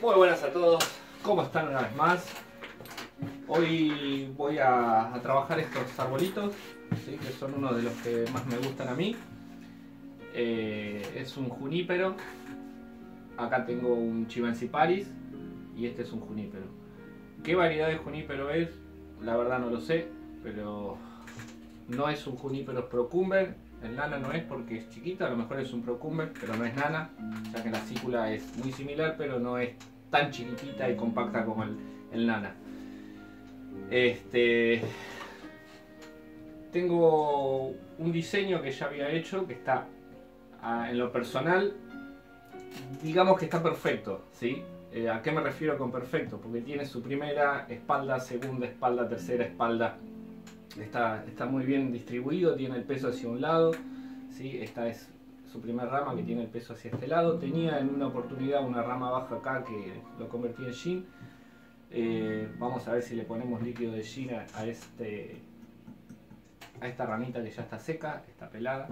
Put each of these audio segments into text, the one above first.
Muy buenas a todos, ¿cómo están una vez más? Hoy voy a trabajar estos arbolitos, ¿sí? Que son uno de los que más me gustan a mí. Es un junípero. Acá tengo un chimanciparis y este es un junípero. ¿Qué variedad de junípero es? La verdad no lo sé, pero no es un junípero procumber. El nana no es porque es chiquita, a lo mejor es un procumber, pero no es nana, ya que la cícula es muy similar, pero no es tan chiquitita y compacta como el nana. Tengo un diseño que ya había hecho, que está en lo personal, digamos que está perfecto, ¿sí? ¿A qué me refiero con perfecto? Porque tiene su primera espalda, segunda espalda, tercera espalda. Está muy bien distribuido, tiene el peso hacia un lado, ¿sí? Esta es su primera rama que tiene el peso hacia este lado. Tenía en una oportunidad una rama baja acá que lo convertí en jean. Vamos a ver si le ponemos líquido de jean a esta ramita que ya está seca, está pelada.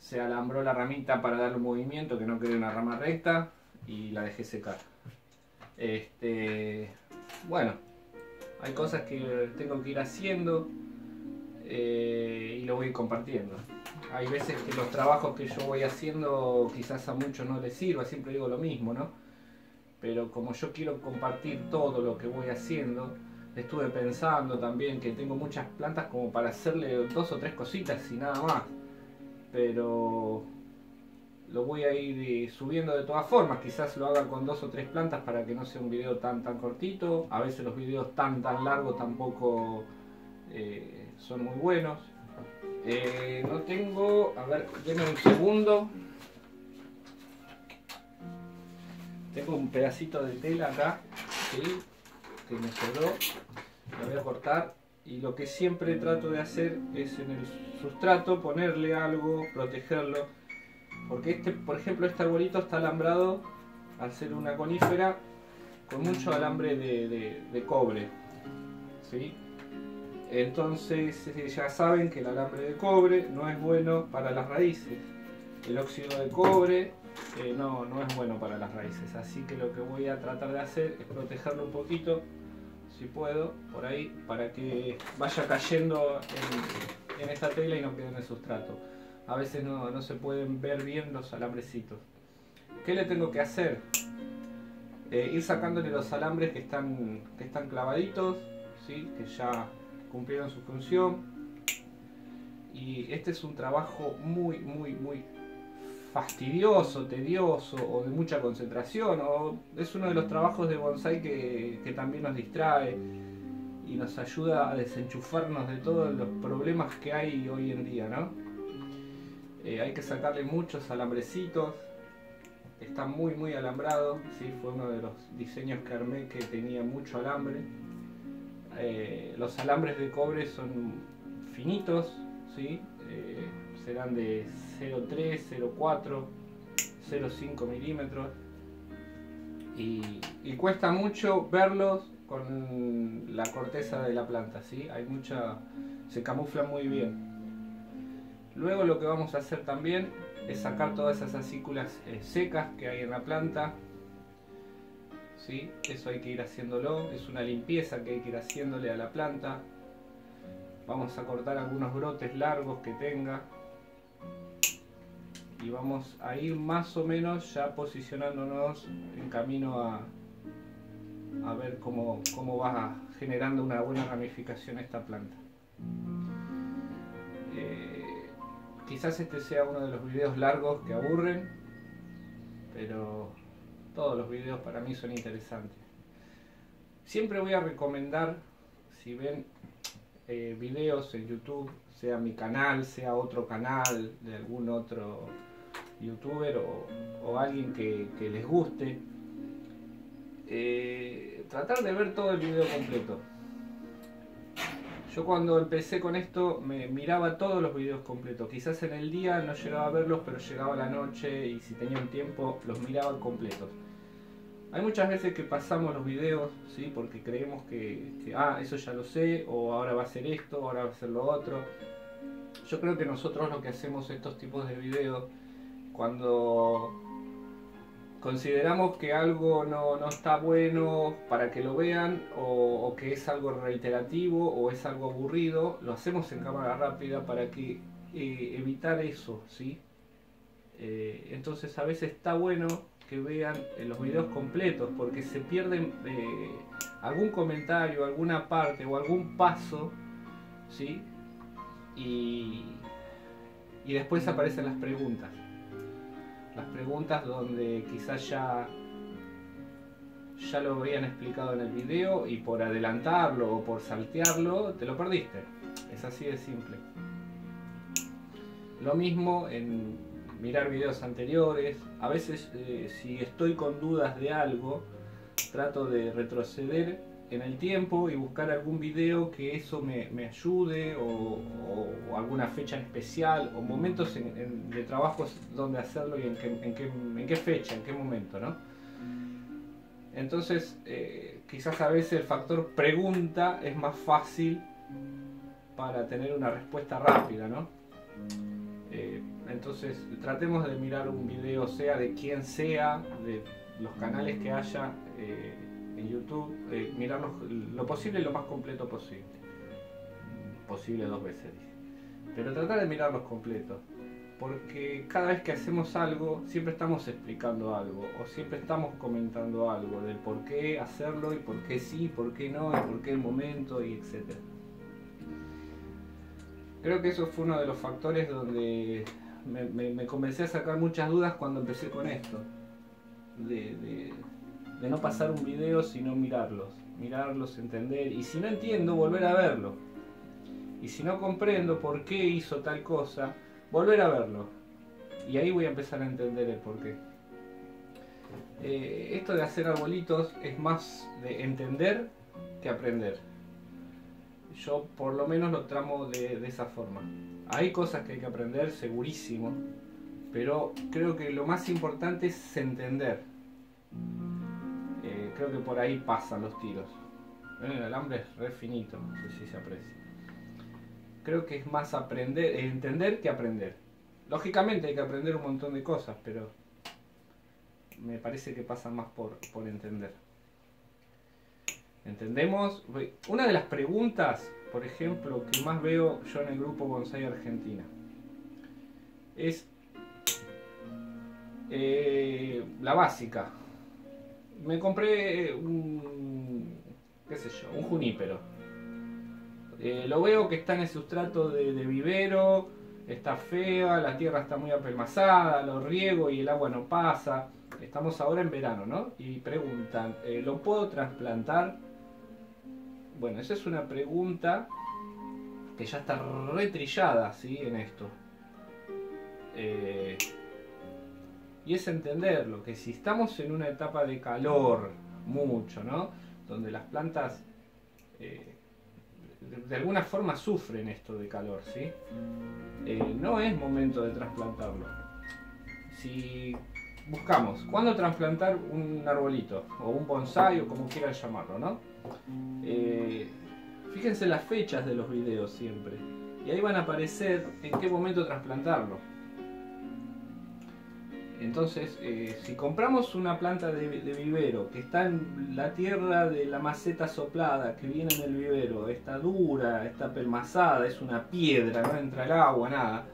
Se alambró la ramita para darle un movimiento, que no quede una rama recta, y la dejé secar. Bueno, hay cosas que tengo que ir haciendo y lo voy compartiendo. Hay veces que los trabajos que yo voy haciendo quizás a muchos no les sirva, siempre digo lo mismo, ¿no? Pero como yo quiero compartir todo lo que voy haciendo, estuve pensando también que tengo muchas plantas como para hacerle 2 o 3 cositas y nada más. Pero lo voy a ir subiendo de todas formas, quizás lo haga con 2 o 3 plantas para que no sea un video tan cortito. A veces los videos tan largos tampoco son muy buenos. No tengo, a ver, denme un segundo. Tengo un pedacito de tela acá, ¿sí? Que me sobró, lo voy a cortar. Y lo que siempre trato de hacer es en el sustrato ponerle algo, protegerlo. Porque por ejemplo, este arbolito está alambrado, al ser una conífera, con mucho alambre de cobre, ¿sí? Entonces ya saben que el alambre de cobre no es bueno para las raíces. El óxido de cobre no es bueno para las raíces. Así que lo que voy a tratar de hacer es protegerlo un poquito, si puedo, por ahí, para que vaya cayendo en esta tela y no quede en el sustrato. A veces no se pueden ver bien los alambrecitos. ¿Qué le tengo que hacer? Ir sacándole los alambres que están clavaditos, ¿sí? Que ya cumplieron su función. Y este es un trabajo muy fastidioso, tedioso o de mucha concentración. O es uno de los trabajos de bonsái que también nos distrae y nos ayuda a desenchufarnos de todos los problemas que hay hoy en día, ¿no? Hay que sacarle muchos alambrecitos. Está muy alambrado, ¿sí? Fue uno de los diseños que armé que tenía mucho alambre. Los alambres de cobre son finitos, ¿sí? Serán de 0,3, 0,4, 0,5 milímetros. Y cuesta mucho verlos con la corteza de la planta, ¿sí? Se camuflan muy bien. Luego lo que vamos a hacer también es sacar todas esas acículas secas que hay en la planta, ¿sí? Eso hay que ir haciéndolo, es una limpieza que hay que ir haciéndole a la planta. Vamos a cortar algunos brotes largos que tenga y vamos a ir más o menos ya posicionándonos en camino a ver cómo va generando una buena ramificación esta planta. Quizás este sea uno de los videos largos que aburren, pero todos los videos para mí son interesantes. Siempre voy a recomendar, si ven videos en YouTube, sea mi canal, sea otro canal de algún otro youtuber o alguien que les guste, tratar de ver todo el video completo. Yo cuando empecé con esto me miraba todos los videos completos. Quizás en el día no llegaba a verlos, pero llegaba a la noche y si tenía un tiempo los miraba completos. Hay muchas veces que pasamos los videos, ¿sí? Porque creemos que eso ya lo sé, o ahora va a ser esto, ahora va a ser lo otro. Yo creo que nosotros lo que hacemos estos tipos de videos, cuando consideramos que algo no está bueno para que lo vean, o que es algo reiterativo o es algo aburrido, lo hacemos en cámara rápida para que evitar eso, ¿sí? Entonces a veces está bueno que vean los videos completos, porque se pierden algún comentario, alguna parte o algún paso, ¿sí? Y después aparecen las preguntas. Las preguntas donde quizás ya lo habían explicado en el video y por adelantarlo o por saltearlo te lo perdiste. Es así de simple. Lo mismo en mirar videos anteriores. A veces si estoy con dudas de algo, trato de retroceder en el tiempo y buscar algún video que eso me ayude, o alguna fecha en especial, o momentos de trabajos donde hacerlo y en qué fecha, en qué momento, ¿no? Entonces quizás a veces el factor pregunta es más fácil para tener una respuesta rápida, ¿no? Entonces tratemos de mirar un video, sea de quien sea, de los canales que haya en YouTube, mirarlos lo posible y lo más completo posible. Posible 2 veces, pero tratar de mirarlos completos, porque cada vez que hacemos algo siempre estamos explicando algo, o siempre estamos comentando algo del por qué hacerlo y por qué sí, por qué no, y por qué el momento, y etcétera. Creo que eso fue uno de los factores donde me comencé a sacar muchas dudas cuando empecé con esto, de no pasar un video sino mirarlos, entender, y si no entiendo, volver a verlo, y si no comprendo por qué hizo tal cosa, volver a verlo, y ahí voy a empezar a entender el por qué. Esto de hacer arbolitos es más de entender que aprender. Yo por lo menos lo tramo de esa forma. Hay cosas que hay que aprender, segurísimo, pero creo que lo más importante es entender. Creo que por ahí pasan los tiros. El alambre es re finito, no sé si se aprecia. Creo que es más entender que aprender. Lógicamente hay que aprender un montón de cosas, pero me parece que pasa más por entender. ¿Entendemos? Una de las preguntas, por ejemplo, que más veo yo en el grupo Bonsai Argentina es la básica. Me compré un junípero. Lo veo que está en el sustrato de vivero, está fea, la tierra está muy apelmazada, lo riego y el agua no pasa. Estamos ahora en verano, ¿no? Y preguntan, ¿lo puedo trasplantar? Bueno, esa es una pregunta que ya está retrillada, ¿sí? En esto. Y es entenderlo, que si estamos en una etapa de calor, mucho, ¿no? Donde las plantas de alguna forma sufren esto de calor, ¿sí? No es momento de trasplantarlo. Si buscamos cuándo trasplantar un arbolito, o un bonsai, o como quieran llamarlo, ¿no? Fíjense las fechas de los videos siempre, y ahí van a aparecer en qué momento trasplantarlo. Entonces, si compramos una planta de vivero que está en la tierra de la maceta soplada que viene en el vivero, está dura, está apelmazada, es una piedra, no entra el agua, nada.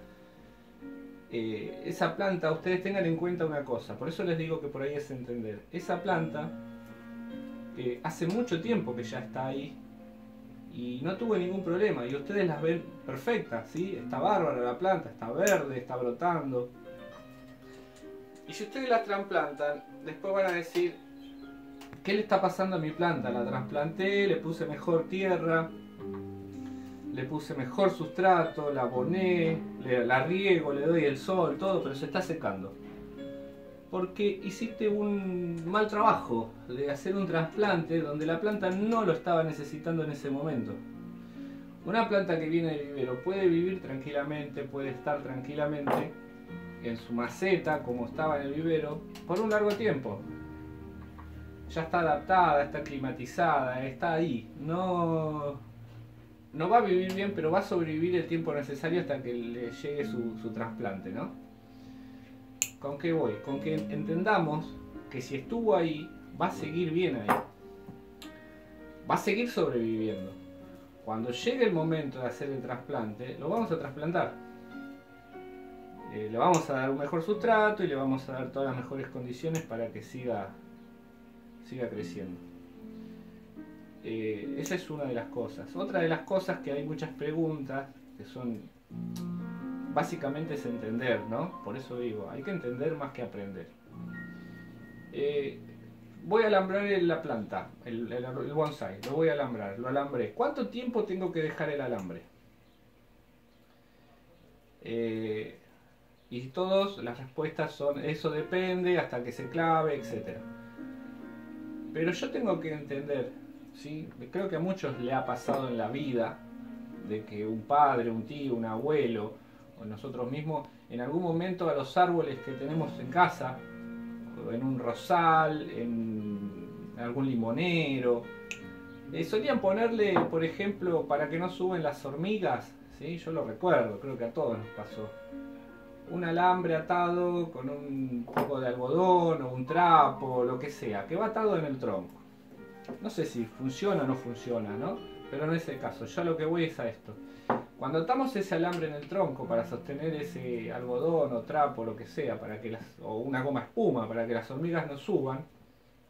Esa planta, ustedes tengan en cuenta una cosa, por eso les digo que por ahí es entender. Esa planta hace mucho tiempo que ya está ahí y no tuvo ningún problema, y ustedes las ven perfectas, ¿sí? Está bárbara la planta, está verde, está brotando. Y si ustedes la trasplantan, después van a decir, ¿qué le está pasando a mi planta? La trasplanté, le puse mejor tierra, le puse mejor sustrato, la aboné, la riego, le doy el sol, todo, pero se está secando. Porque hiciste un mal trabajo de hacer un trasplante donde la planta no lo estaba necesitando en ese momento. Una planta que viene del vivero puede vivir tranquilamente, puede estar tranquilamente en su maceta como estaba en el vivero por un largo tiempo. Ya está adaptada, está climatizada, está ahí. No va a vivir bien, pero va a sobrevivir el tiempo necesario hasta que le llegue su trasplante, ¿no? ¿Con qué voy? Con que entendamos que si estuvo ahí, va a seguir bien ahí. Va a seguir sobreviviendo. Cuando llegue el momento de hacer el trasplante, lo vamos a trasplantar. Le vamos a dar un mejor sustrato y le vamos a dar todas las mejores condiciones para que siga creciendo. Esa es una de las cosas. Otra de las cosas que hay muchas preguntas que son básicamente es entender, ¿no? Por eso digo, hay que entender más que aprender. Voy a alambrar la planta, el bonsai, lo voy a alambrar, lo alambré. ¿Cuánto tiempo tengo que dejar el alambre? Y todas las respuestas son, eso depende, hasta que se clave, etc. Pero yo tengo que entender, ¿sí? Creo que a muchos le ha pasado en la vida, de que un padre, un tío, un abuelo, o nosotros mismos, en algún momento a los árboles que tenemos en casa, en un rosal, en algún limonero, solían ponerle, por ejemplo, para que no suben las hormigas, ¿sí? Yo lo recuerdo, creo que a todos nos pasó, un alambre atado con un poco de algodón o un trapo, lo que sea, que va atado en el tronco. No sé si funciona o no funciona, ¿no? Pero no es el caso. Yo lo que voy es a esto. Cuando atamos ese alambre en el tronco para sostener ese algodón o trapo, lo que sea, o una goma espuma para que las hormigas no suban,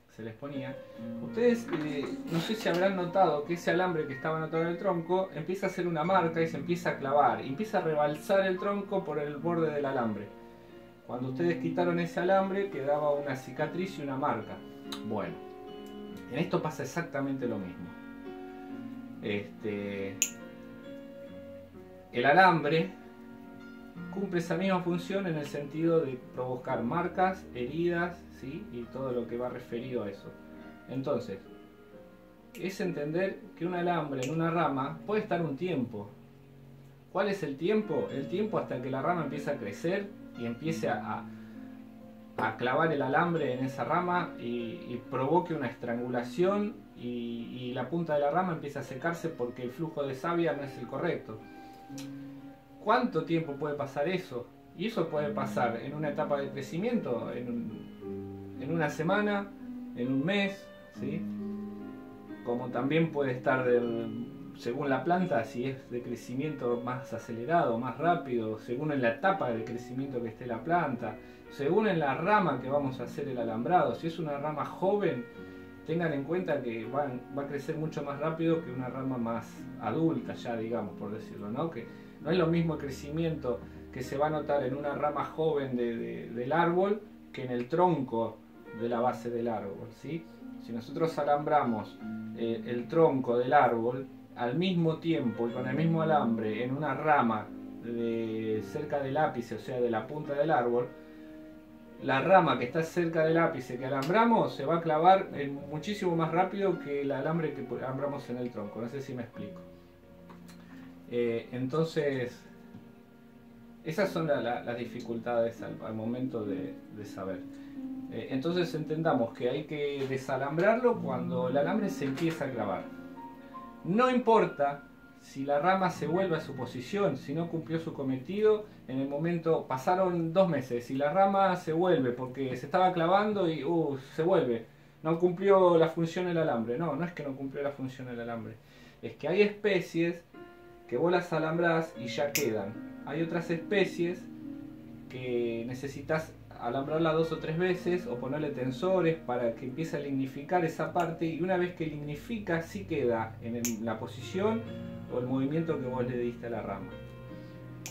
se les ponía. Ustedes no sé si habrán notado que ese alambre que estaba atado en el tronco empieza a hacer una marca y se empieza a clavar, y empieza a rebalsar el tronco por el borde del alambre. Cuando ustedes quitaron ese alambre quedaba una cicatriz y una marca. Bueno, en esto pasa exactamente lo mismo. El alambre cumple esa misma función en el sentido de provocar marcas, heridas, ¿sí? Y todo lo que va referido a eso. Entonces, es entender que un alambre en una rama puede estar un tiempo. ¿Cuál es el tiempo? El tiempo hasta que la rama empiece a crecer y empiece a clavar el alambre en esa rama y provoque una estrangulación y la punta de la rama empieza a secarse porque el flujo de savia no es el correcto. ¿Cuánto tiempo puede pasar eso? Y eso puede pasar en una etapa de crecimiento, en una semana, en un mes, ¿sí? Como también puede estar, según la planta, si es de crecimiento más acelerado, más rápido, según en la etapa de crecimiento que esté la planta, según en la rama que vamos a hacer el alambrado. Si es una rama joven, tengan en cuenta que va a crecer mucho más rápido que una rama más adulta, ya digamos, por decirlo, ¿no? Que no es lo mismo el crecimiento que se va a notar en una rama joven del árbol que en el tronco de la base del árbol, ¿sí? Si nosotros alambramos el tronco del árbol al mismo tiempo y con el mismo alambre en una rama cerca del ápice, o sea, de la punta del árbol, la rama que está cerca del ápice que alambramos se va a clavar muchísimo más rápido que el alambre que alambramos en el tronco. No sé si me explico. Entonces, esas son las dificultades al momento de saber. Entonces entendamos que hay que desalambrarlo cuando el alambre se empieza a clavar. No importa si la rama se vuelve a su posición, si no cumplió su cometido en el momento, pasaron 2 meses y la rama se vuelve porque se estaba clavando y se vuelve, no cumplió la función el alambre. No es que no cumplió la función el alambre, es que hay especies que vos las alambrás y ya quedan. Hay otras especies que necesitas alambrarla 2 o 3 veces o ponerle tensores para que empiece a lignificar esa parte, y una vez que lignifica sí queda en la posición o el movimiento que vos le diste a la rama.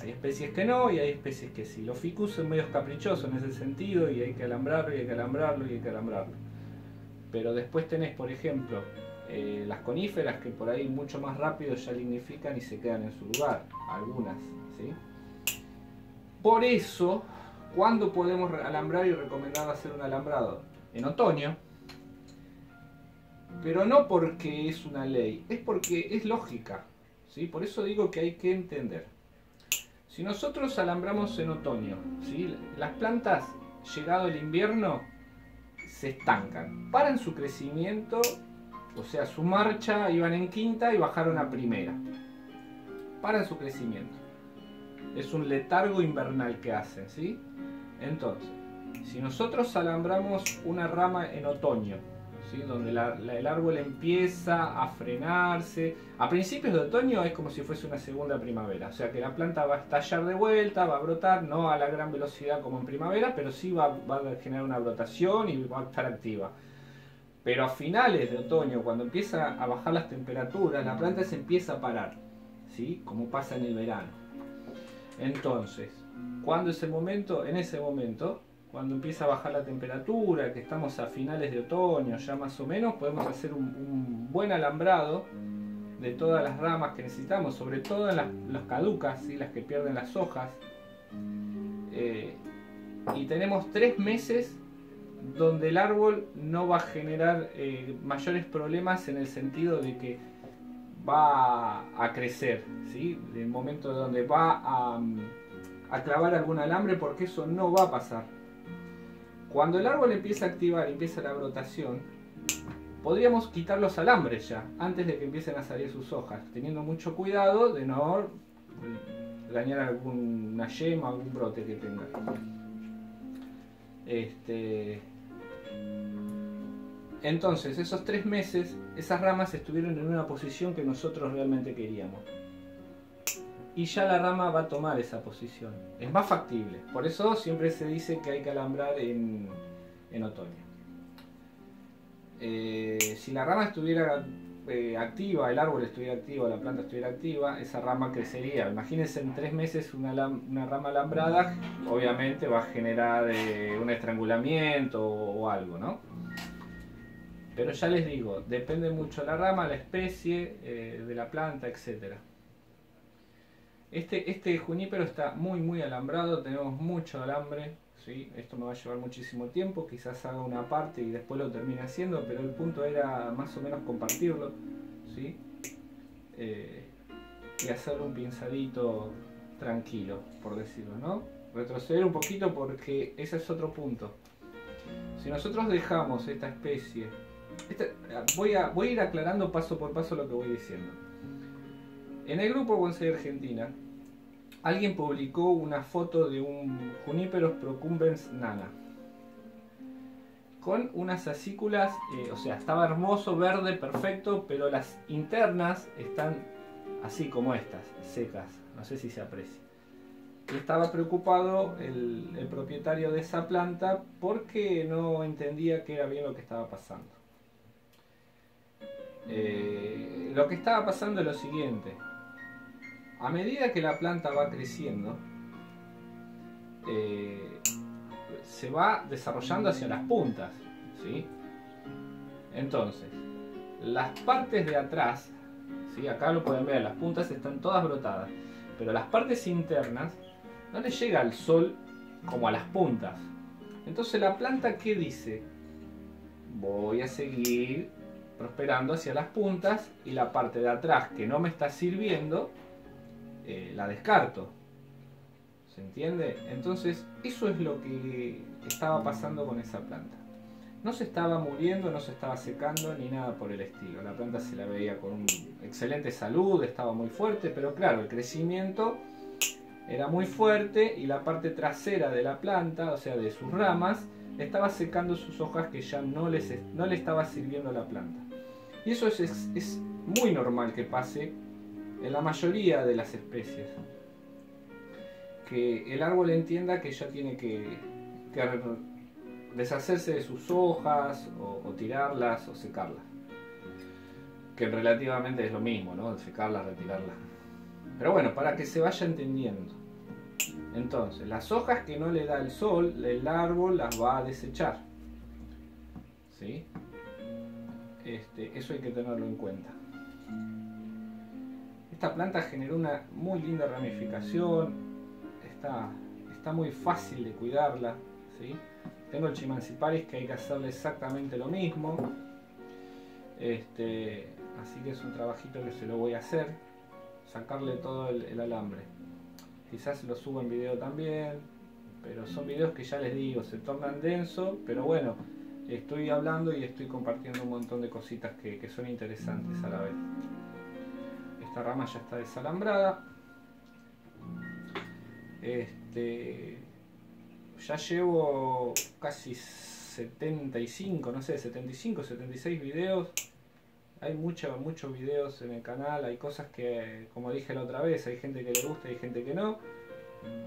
Hay especies que no y hay especies que sí. Los ficus son medios caprichosos en ese sentido y hay que alambrarlo y hay que alambrarlo y hay que alambrarlo. Pero después tenés, por ejemplo, las coníferas que por ahí mucho más rápido ya lignifican y se quedan en su lugar, algunas, ¿sí? Por eso, ¿cuándo podemos alambrar y recomendar hacer un alambrado? En otoño, pero no porque es una ley, es porque es lógica, ¿sí? Por eso digo que hay que entender. Si nosotros alambramos en otoño, ¿sí? Las plantas, llegado el invierno, se estancan, paran su crecimiento, o sea, su marcha, iban en quinta y bajaron a primera, paran su crecimiento. Es un letargo invernal que hacen, ¿sí? Entonces, Si nosotros alambramos una rama en otoño, ¿sí? Donde el árbol empieza a frenarse, a principios de otoño es como si fuese una segunda primavera, o sea que la planta va a estallar de vuelta, va a brotar, no a la gran velocidad como en primavera, pero sí va a generar una brotación y va a estar activa. Pero a finales de otoño, cuando empieza a bajar las temperaturas, la planta se empieza a parar, ¿sí? Como pasa en el verano. Entonces, ¿cuándo es el momento? En ese momento, cuando empieza a bajar la temperatura, que estamos a finales de otoño ya más o menos, podemos hacer un buen alambrado de todas las ramas que necesitamos, sobre todo en las caducas, ¿sí? Las que pierden las hojas. Y tenemos 3 meses donde el árbol no va a generar mayores problemas en el sentido de que va a crecer, ¿sí? El momento donde va a clavar algún alambre, porque eso no va a pasar. Cuando el árbol empieza a activar y empieza la brotación, podríamos quitar los alambres ya, antes de que empiecen a salir sus hojas, teniendo mucho cuidado de no dañar alguna yema o algún brote que tenga. Entonces, esos 3 meses, esas ramas estuvieron en una posición que nosotros realmente queríamos. Y ya la rama va a tomar esa posición. Es más factible. Por eso siempre se dice que hay que alambrar en otoño. Si la rama estuviera activa, el árbol estuviera activo, la planta estuviera activa, esa rama crecería. Imagínense en 3 meses una rama alambrada, obviamente va a generar un estrangulamiento o algo, ¿no? Pero ya les digo, depende mucho la rama, la especie, de la planta, etc. Este junípero está muy alambrado, tenemos mucho alambre, ¿sí? Esto me va a llevar muchísimo tiempo, quizás haga una parte y después lo termine haciendo, pero el punto era más o menos compartirlo, ¿sí? Y hacer un pinzadito tranquilo, por decirlo, ¿no? Retroceder un poquito porque ese es otro punto. Si nosotros dejamos esta especie, voy a ir aclarando paso por paso lo que voy diciendo. En el grupo Bonsai Argentina, alguien publicó una foto de un Juniperus procumbens nana con unas acículas, o sea, estaba hermoso, verde, perfecto, pero las internas están así como estas, secas, no sé si se aprecia. Y estaba preocupado el propietario de esa planta porque no entendía qué era bien lo que estaba pasando. Lo que estaba pasando es lo siguiente: a medida que la planta va creciendo, se va desarrollando hacia las puntas, ¿sí? Entonces, las partes de atrás, ¿sí? Acá lo pueden ver, las puntas están todas brotadas, pero las partes internas no le llega el sol como a las puntas. Entonces la planta, ¿qué dice? Voy a seguir prosperando hacia las puntas, y la parte de atrás que no me está sirviendo la descarto. ¿Se entiende? Entonces eso es lo que estaba pasando con esa planta. No se estaba muriendo, no se estaba secando ni nada por el estilo. La planta se la veía con una excelente salud, estaba muy fuerte, pero claro, el crecimiento era muy fuerte y la parte trasera de la planta, o sea de sus ramas, estaba secando sus hojas que ya no le estaba sirviendo a la planta. Y eso es muy normal que pase en la mayoría de las especies. Que el árbol entienda que ya tiene que deshacerse de sus hojas, o tirarlas o secarlas. Que relativamente es lo mismo, ¿no? Secarlas, retirarlas. Pero bueno, para que se vaya entendiendo. Entonces, las hojas que no le da el sol, el árbol las va a desechar, ¿sí? Eso hay que tenerlo en cuenta. Esta planta generó una muy linda ramificación, está muy fácil de cuidarla, ¿sí? Tengo el Chimanciparis que hay que hacerle exactamente lo mismo, así que es un trabajito que se lo voy a hacer, sacarle todo el alambre. Quizás lo subo en video también, pero son videos que ya les digo, se tornan densos, pero bueno, estoy hablando y estoy compartiendo un montón de cositas que son interesantes a la vez. Esta rama ya está desalambrada. ya llevo casi 75, no sé, 75, 76 videos. Hay muchos videos en el canal, hay cosas que, como dije la otra vez, hay gente que le gusta y hay gente que no.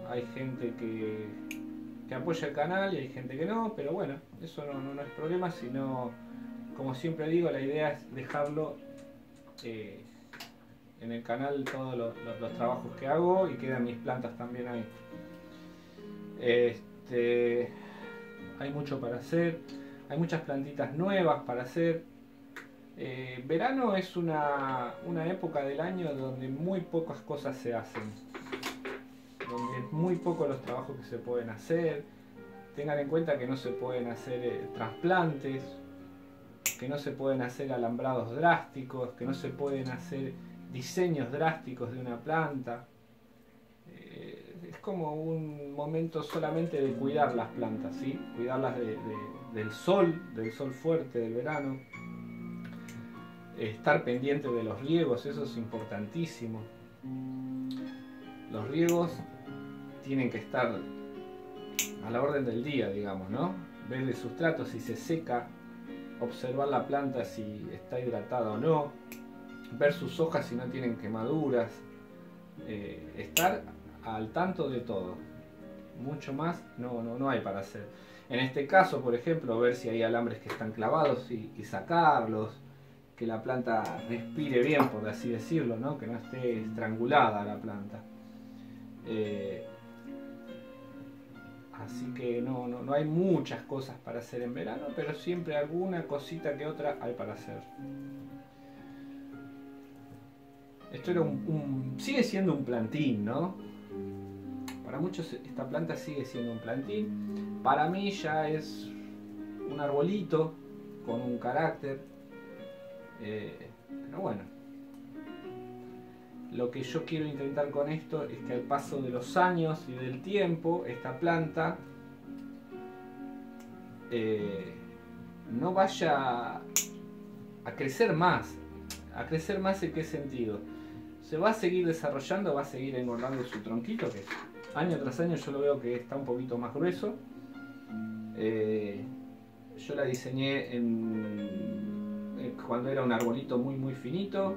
Hay gente que apoya el canal y hay gente que no, pero bueno, eso no es problema, sino, como siempre digo, la idea es dejarlo en el canal todos los trabajos que hago y quedan mis plantas también ahí. Hay mucho para hacer, hay muchas plantitas nuevas para hacer. Verano es una época del año donde muy pocas cosas se hacen, donde es muy poco los trabajos que se pueden hacer. Tengan en cuenta que no se pueden hacer trasplantes, que no se pueden hacer alambrados drásticos, que no se pueden hacer diseños drásticos de una planta. Es como un momento solamente de cuidar las plantas, ¿sí? Cuidarlas del sol fuerte del verano. Estar pendiente de los riegos, eso es importantísimo. Los riegos tienen que estar a la orden del día, digamos, ¿no? Ver el sustrato si se seca, observar la planta si está hidratada o no, ver sus hojas si no tienen quemaduras, estar al tanto de todo. Mucho más no hay para hacer. En este caso, por ejemplo, ver si hay alambres que están clavados y sacarlos, que la planta respire bien, por así decirlo, ¿no? Que no esté estrangulada la planta. Así que no hay muchas cosas para hacer en verano, pero siempre alguna cosita que otra hay para hacer. Esto era sigue siendo un plantín, ¿no? Para muchos esta planta sigue siendo un plantín. Para mí ya es un arbolito con un carácter. Pero bueno, lo que yo quiero intentar con esto es que al paso de los años y del tiempo esta planta no vaya a crecer más. ¿A crecer más en qué sentido? Se va a seguir desarrollando, va a seguir engordando su tronquito, que año tras año yo lo veo que está un poquito más grueso. Yo la diseñé cuando era un arbolito muy finito.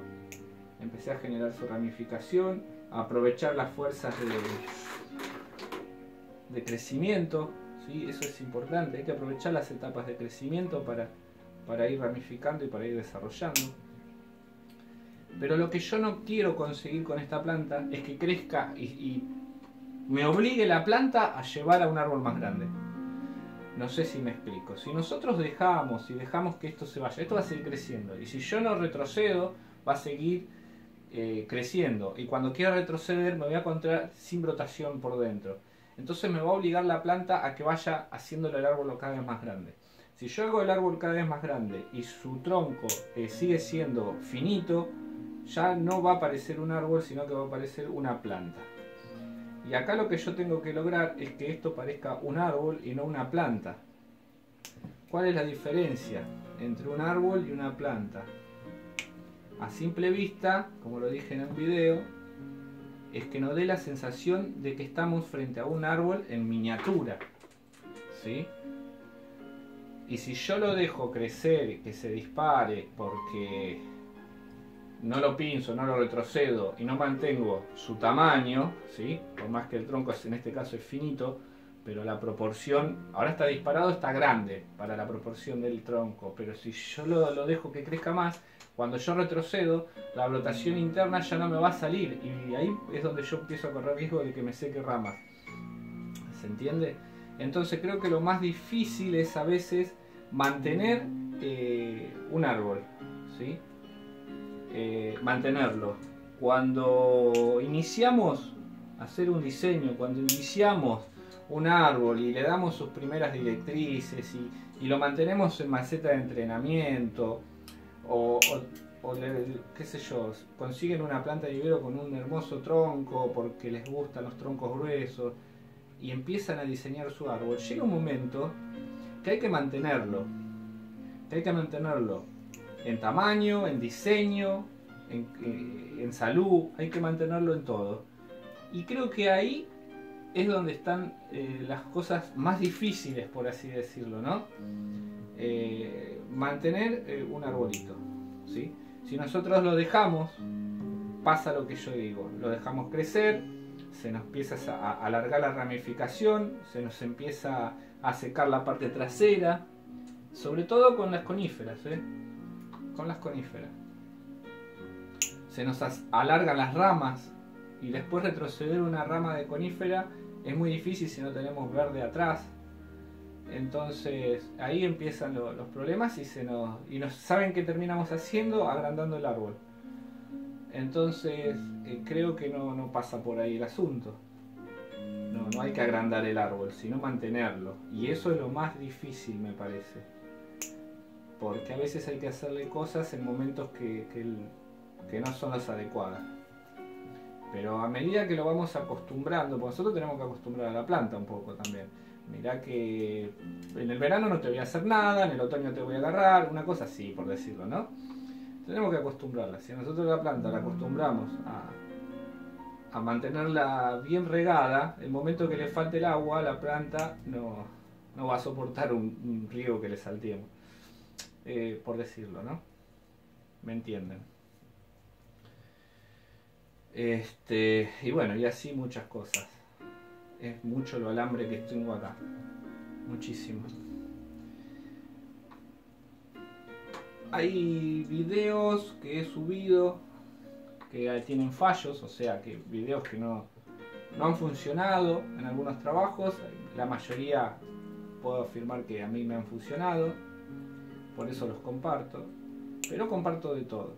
Empecé a generar su ramificación, a aprovechar las fuerzas de crecimiento, ¿sí? Eso es importante, hay que aprovechar las etapas de crecimiento para ir ramificando y para ir desarrollando. Pero lo que yo no quiero conseguir con esta planta es que crezca y me obligue la planta a llevar a un árbol más grande. No sé si me explico. Si nosotros dejamos que esto se vaya, esto va a seguir creciendo. Y si yo no retrocedo, va a seguir creciendo. Y cuando quiera retroceder me voy a encontrar sin brotación por dentro. Entonces me va a obligar la planta a que vaya haciéndole el árbol cada vez más grande. Si yo hago el árbol cada vez más grande y su tronco sigue siendo finito, ya no va a parecer un árbol, sino que va a parecer una planta. Y acá lo que yo tengo que lograr es que esto parezca un árbol y no una planta. ¿Cuál es la diferencia entre un árbol y una planta? A simple vista, como lo dije en el video, es que nos dé la sensación de que estamos frente a un árbol en miniatura, ¿sí? Y si yo lo dejo crecer, que se dispare, porque no lo pinzo, no lo retrocedo y no mantengo su tamaño, ¿sí? Por más que el tronco en este caso es finito, pero la proporción, ahora está disparado, está grande para la proporción del tronco, pero si yo lo dejo que crezca más, cuando yo retrocedo, la brotación interna ya no me va a salir y ahí es donde yo empiezo a correr riesgo de que me seque ramas. ¿Se entiende? Entonces creo que lo más difícil es a veces mantener un árbol, ¿sí? Mantenerlo. Cuando iniciamos a hacer un diseño, cuando iniciamos un árbol y le damos sus primeras directrices y lo mantenemos en maceta de entrenamiento o qué sé yo, consiguen una planta de vivero con un hermoso tronco porque les gustan los troncos gruesos y empiezan a diseñar su árbol, llega un momento que hay que mantenerlo, en tamaño, en diseño, en salud, hay que mantenerlo en todo. Y creo que ahí es donde están las cosas más difíciles, por así decirlo, ¿no? Mantener un arbolito, ¿sí? Si nosotros lo dejamos, pasa lo que yo digo, lo dejamos crecer, se nos empieza a alargar la ramificación, se nos empieza a secar la parte trasera, sobre todo con las coníferas, con las coníferas. Se nos alargan las ramas y después retroceder una rama de conífera es muy difícil si no tenemos verde atrás. Entonces ahí empiezan los problemas y nos saben qué terminamos haciendo, agrandando el árbol. Entonces creo que no pasa por ahí el asunto. No hay que agrandar el árbol, sino mantenerlo. Y eso es lo más difícil, me parece. Porque a veces hay que hacerle cosas en momentos que no son las adecuadas. Pero a medida que lo vamos acostumbrando, porque nosotros tenemos que acostumbrar a la planta un poco también. Mirá que en el verano no te voy a hacer nada, en el otoño te voy a agarrar, una cosa así, por decirlo, ¿no? Tenemos que acostumbrarla. Si nosotros la planta la acostumbramos a mantenerla bien regada, el momento que le falte el agua, la planta no va a soportar un riego que le salteemos. Por decirlo, ¿no? ¿Me entienden? Y bueno, y así muchas cosas. Es mucho lo alambre que tengo acá. Muchísimo. Hay videos que he subido que tienen fallos, o sea, que videos que no han funcionado en algunos trabajos. La mayoría puedo afirmar que a mí me han funcionado, por eso los comparto, pero comparto de todo.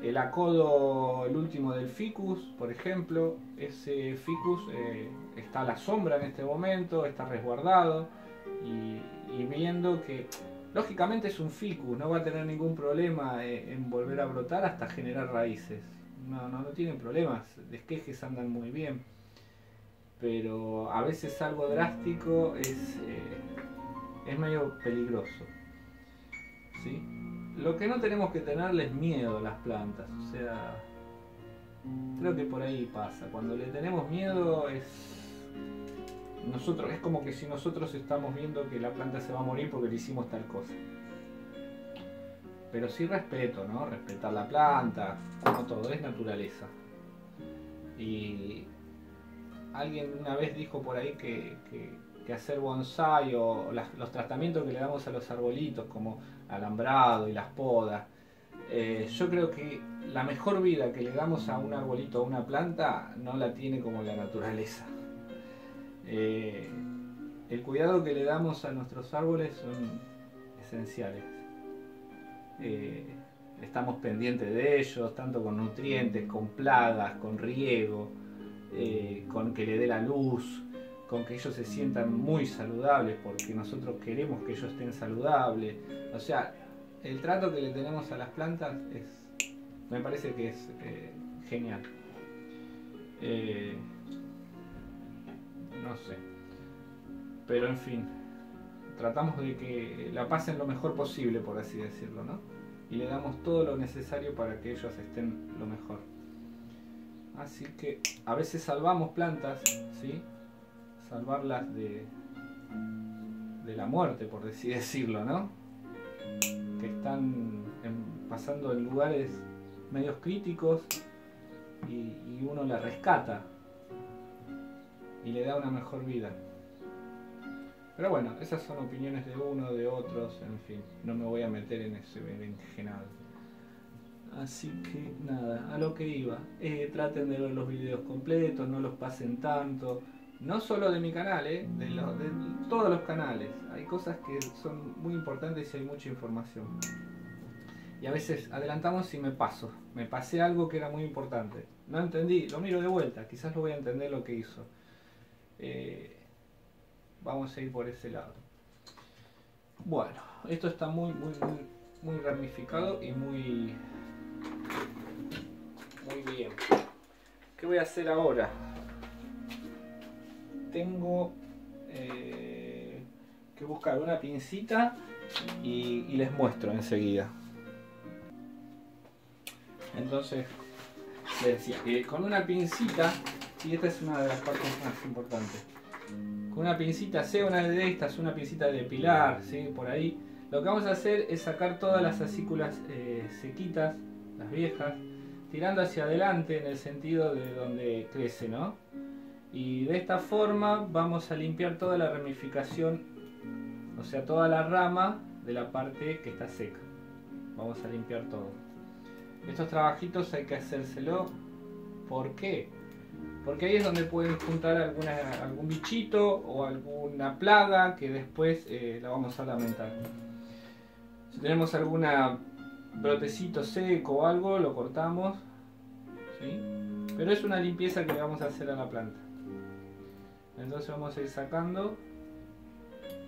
El acodo, el último del ficus, por ejemplo, ese ficus está a la sombra en este momento, está resguardado y viendo que lógicamente es un ficus, no va a tener ningún problema en volver a brotar hasta generar raíces. No tienen problemas, desquejes andan muy bien, pero a veces algo drástico es medio peligroso, ¿sí? Lo que no tenemos que tenerles miedo a las plantas, o sea, creo que por ahí pasa. Cuando le tenemos miedo es como que si nosotros estamos viendo que la planta se va a morir porque le hicimos tal cosa. Pero sí respeto, ¿no? Respetar la planta, como todo, es naturaleza. Y alguien una vez dijo por ahí que hacer bonsai o los tratamientos que le damos a los arbolitos como alambrado y las podas, yo creo que la mejor vida que le damos a un arbolito o a una planta no la tiene como la naturaleza. El cuidado que le damos a nuestros árboles son esenciales. Estamos pendientes de ellos, tanto con nutrientes, con plagas, con riego, con que le dé la luz, con que ellos se sientan muy saludables, porque nosotros queremos que ellos estén saludables. O sea, el trato que le tenemos a las plantas me parece que es genial. No sé, pero en fin, tratamos de que la pasen lo mejor posible, por así decirlo, ¿no? Y le damos todo lo necesario para que ellos estén lo mejor. Así que a veces salvamos plantas, ¿sí? Salvarlas de la muerte, por así decirlo, ¿no? Que están pasando en lugares medios críticos y uno la rescata y le da una mejor vida. Pero bueno, esas son opiniones de uno, de otros, en fin, no me voy a meter en ese berenjenal. Así que nada, a lo que iba, traten de ver los videos completos, no los pasen tanto, no solo de mi canal, de todos los canales. Hay cosas que son muy importantes y hay mucha información. Y a veces adelantamos y me pasé algo que era muy importante. No entendí, lo miro de vuelta, quizás lo voy a entender lo que hizo. Vamos a ir por ese lado. Bueno, esto está muy ramificado y muy bien. ¿Qué voy a hacer ahora? Tengo que buscar una pincita y les muestro enseguida. Entonces, les decía que con una pincita Y esta es una de las partes más importantes. Con una pincita, sea una de estas, una pincita de depilar, ¿sí? Por ahí. Lo que vamos a hacer es sacar todas las fascículas sequitas, las viejas, tirando hacia adelante en el sentido de donde crece, ¿no? Y de esta forma vamos a limpiar toda la ramificación, o sea, toda la rama de la parte que está seca. Vamos a limpiar todo. Estos trabajitos hay que hacérselo. ¿Por qué? Porque ahí es donde pueden juntar algún bichito o alguna plaga que después la vamos a lamentar. Si tenemos algún brotecito seco o algo, lo cortamos, ¿sí? Pero es una limpieza que le vamos a hacer a la planta. Entonces vamos a ir sacando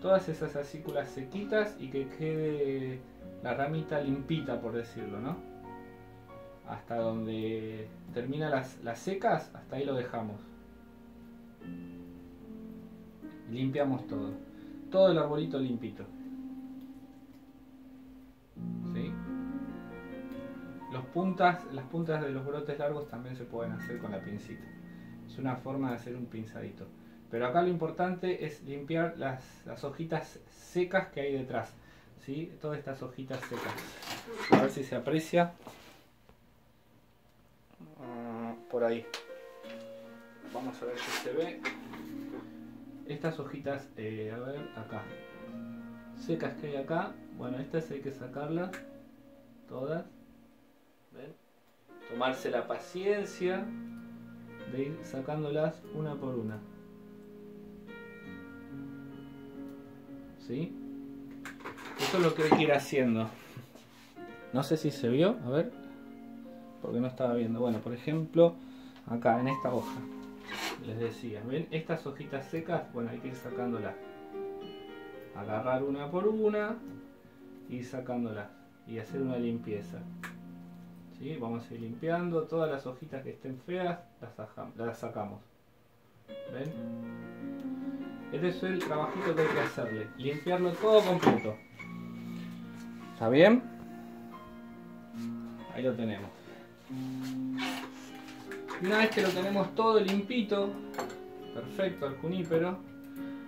todas esas fascículas sequitas y que quede la ramita limpita, por decirlo, ¿no? Hasta donde termina las secas, hasta ahí lo dejamos. Limpiamos todo el arbolito limpito. ¿Sí? Las puntas de los brotes largos también se pueden hacer con la pincita. Es una forma de hacer un pinzadito. Pero acá lo importante es limpiar las hojitas secas que hay detrás, ¿sí? Todas estas hojitas secas. A ver si se aprecia. Por ahí. Vamos a ver si se ve. Estas hojitas, a ver, acá. Secas que hay acá. Bueno, estas hay que sacarlas. Todas. ¿Ven? Tomarse la paciencia de ir sacándolas una por una. ¿Sí? Esto es lo que hay que ir haciendo. No sé si se vio, a ver, porque no estaba viendo. Bueno, por ejemplo, acá en esta hoja, les decía, ¿ven? Estas hojitas secas, bueno, hay que ir sacándolas. Agarrar una por una, ir sacándolas y hacer una limpieza. ¿Sí? Vamos a ir limpiando todas las hojitas que estén feas, las sacamos. ¿Ven? Este es el trabajito que hay que hacerle, limpiarlo todo completo. ¿Está bien? Ahí lo tenemos. Y una vez que lo tenemos todo limpito, perfecto el junípero,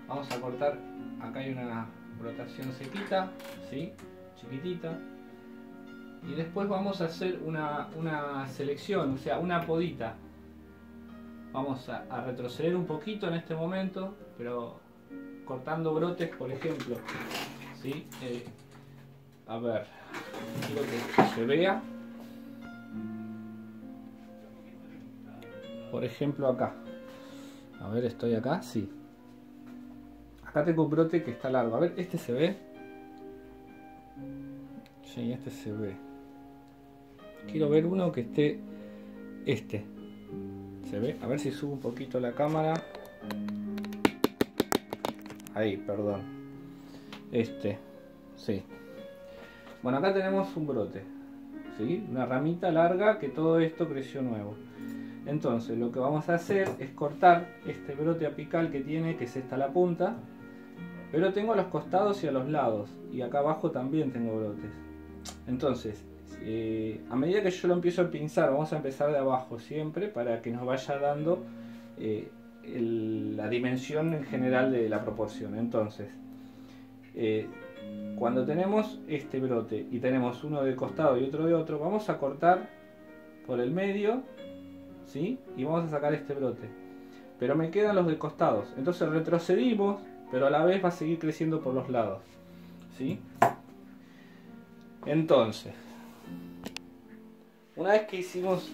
vamos a cortar. Acá hay una brotación sequita, ¿sí? Chiquitita. Y después vamos a hacer una selección, o sea, una podita. Vamos a retroceder un poquito en este momento, pero cortando brotes, por ejemplo, ¿sí? A ver, quiero que se vea. Por ejemplo acá. A ver, estoy acá, sí. Acá tengo un brote que está largo. A ver, ¿este se ve? Sí, este se ve. Quiero ver uno que esté... Este. ¿Se ve? A ver si subo un poquito la cámara. Ahí, perdón. Este. Sí. Bueno, acá tenemos un brote. ¿Sí? Una ramita larga que todo esto creció nuevo. Entonces lo que vamos a hacer es cortar este brote apical que tiene, que es esta la punta. Pero tengo a los costados y a los lados. Y acá abajo también tengo brotes. Entonces, a medida que yo lo empiezo a pinzar, vamos a empezar de abajo siempre para que nos vaya dando la dimensión en general de la proporción. Entonces, cuando tenemos este brote y tenemos uno de costado y otro de otro, vamos a cortar por el medio, ¿sí? Y vamos a sacar este brote. Pero me quedan los de costados. Entonces retrocedimos, pero a la vez va a seguir creciendo por los lados, ¿sí? Entonces, una vez que hicimos,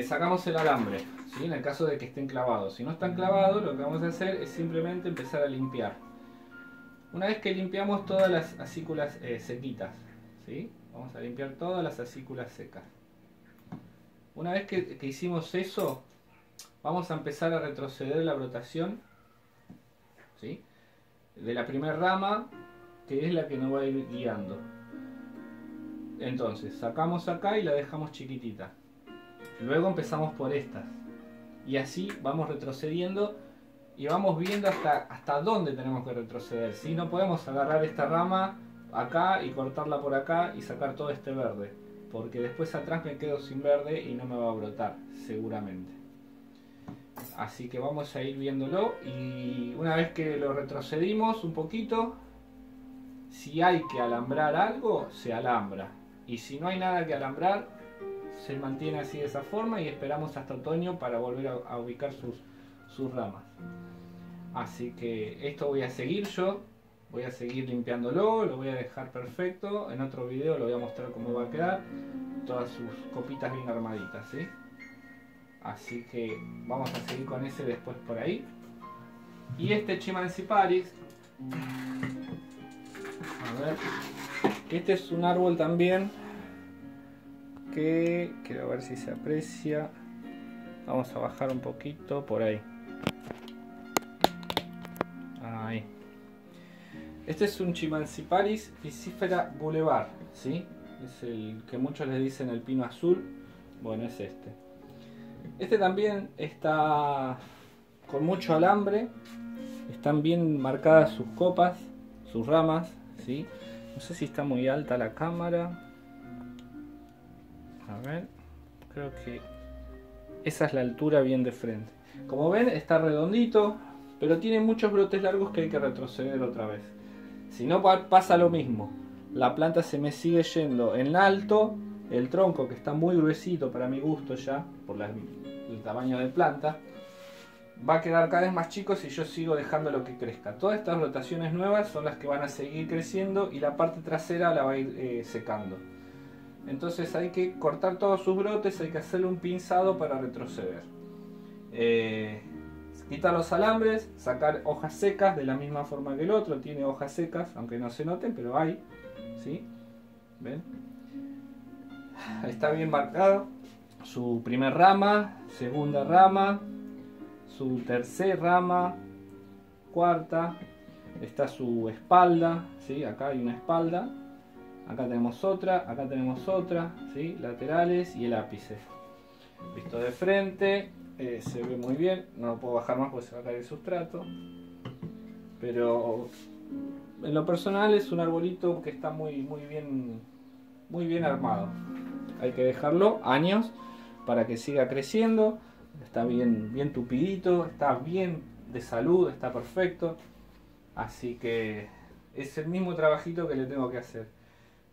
sacamos el alambre, ¿sí? En el caso de que estén clavados. Si no están clavados, lo que vamos a hacer es simplemente empezar a limpiar. Una vez que limpiamos todas las acículas sequitas, ¿sí? Vamos a limpiar todas las acículas secas. Una vez que hicimos eso, vamos a empezar a retroceder la brotación, ¿sí? De la primera rama, que es la que nos va a ir guiando. Entonces sacamos acá y la dejamos chiquitita. Luego empezamos por estas. Y así vamos retrocediendo y vamos viendo hasta dónde tenemos que retroceder. ¿Sí? No podemos agarrar esta rama acá y cortarla por acá y sacar todo este verde. Porque después atrás me quedo sin verde y no me va a brotar, seguramente. Así que vamos a ir viéndolo, y una vez que lo retrocedimos un poquito, si hay que alambrar algo, se alambra. Y si no hay nada que alambrar, se mantiene así de esa forma y esperamos hasta otoño para volver a ubicar sus ramas. Así que esto voy a seguir yo, voy a seguir limpiándolo, lo voy a dejar perfecto. En otro video lo voy a mostrar cómo va a quedar, todas sus copitas bien armaditas, ¿sí? Así que vamos a seguir con ese después por ahí. Y este Chimanciparis, a ver, este es un árbol también que quiero ver si se aprecia. Vamos a bajar un poquito por ahí. Ahí. Este es un Chimanciparis Piscifera Boulevard, ¿sí? Es el que muchos le dicen el pino azul. Bueno, es este. Este también está con mucho alambre. Están bien marcadas sus copas, sus ramas, ¿sí? No sé si está muy alta la cámara. A ver, creo que esa es la altura bien de frente. Como ven, está redondito, pero tiene muchos brotes largos que hay que retroceder otra vez. Si no, pasa lo mismo. La planta se me sigue yendo en alto. El tronco, que está muy gruesito para mi gusto ya, por el tamaño de planta, va a quedar cada vez más chico si yo sigo dejando lo que crezca. Todas estas rotaciones nuevas son las que van a seguir creciendo y la parte trasera la va a ir secando. Entonces hay que cortar todos sus brotes, hay que hacerle un pinzado para retroceder. Quitar los alambres, sacar hojas secas de la misma forma que el otro. Tiene hojas secas, aunque no se noten, pero hay, ¿sí? ¿Ven? Está bien marcado su primer rama, segunda rama, su tercer rama, cuarta. Está su espalda, ¿sí? Acá hay una espalda, acá tenemos otra, ¿sí? Laterales y el ápice. Visto de frente, se ve muy bien. No lo puedo bajar más porque se va a caer el sustrato, pero en lo personal es un arbolito que está muy bien armado. Hay que dejarlo años para que siga creciendo. Está bien tupidito, está bien de salud, está perfecto. Así que es el mismo trabajito que le tengo que hacer.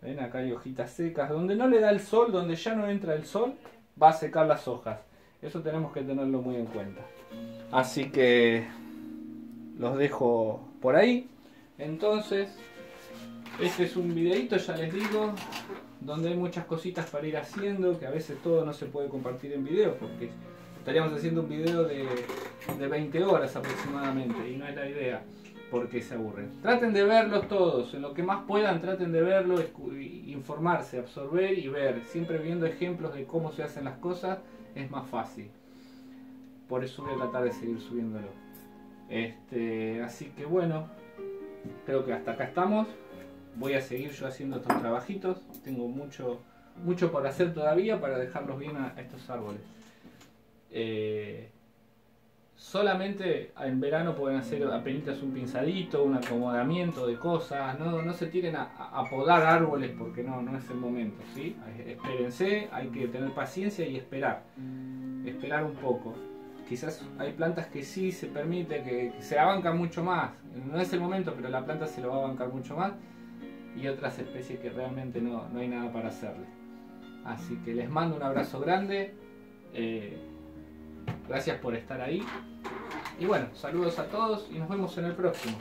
Ven, acá hay hojitas secas. Donde no le da el sol, donde ya no entra el sol, va a secar las hojas. Eso tenemos que tenerlo muy en cuenta. Así que los dejo por ahí. Entonces, este es un videito, ya les digo, donde hay muchas cositas para ir haciendo, que a veces todo no se puede compartir en video, porque estaríamos haciendo un video de 20 horas aproximadamente, y no es la idea, porque se aburren. Traten de verlos todos, en lo que más puedan, traten de verlo, informarse, absorber y ver, siempre viendo ejemplos de cómo se hacen las cosas, es más fácil. Por eso voy a tratar de seguir subiéndolo. Así que bueno, creo que hasta acá estamos. Voy a seguir yo haciendo estos trabajitos. Tengo mucho por hacer todavía para dejarlos bien a estos árboles. Solamente en verano pueden hacer apenas un pinzadito, un acomodamiento de cosas. No se tiren a podar árboles porque no es el momento, ¿sí? Espérense, hay que tener paciencia y esperar un poco. Quizás hay plantas que sí se permite, que se abancan mucho más. No es el momento, pero la planta se lo va a bancar mucho más. Y otras especies que realmente no hay nada para hacerle. Así que les mando un abrazo grande. Gracias por estar ahí. Y bueno, saludos a todos y nos vemos en el próximo.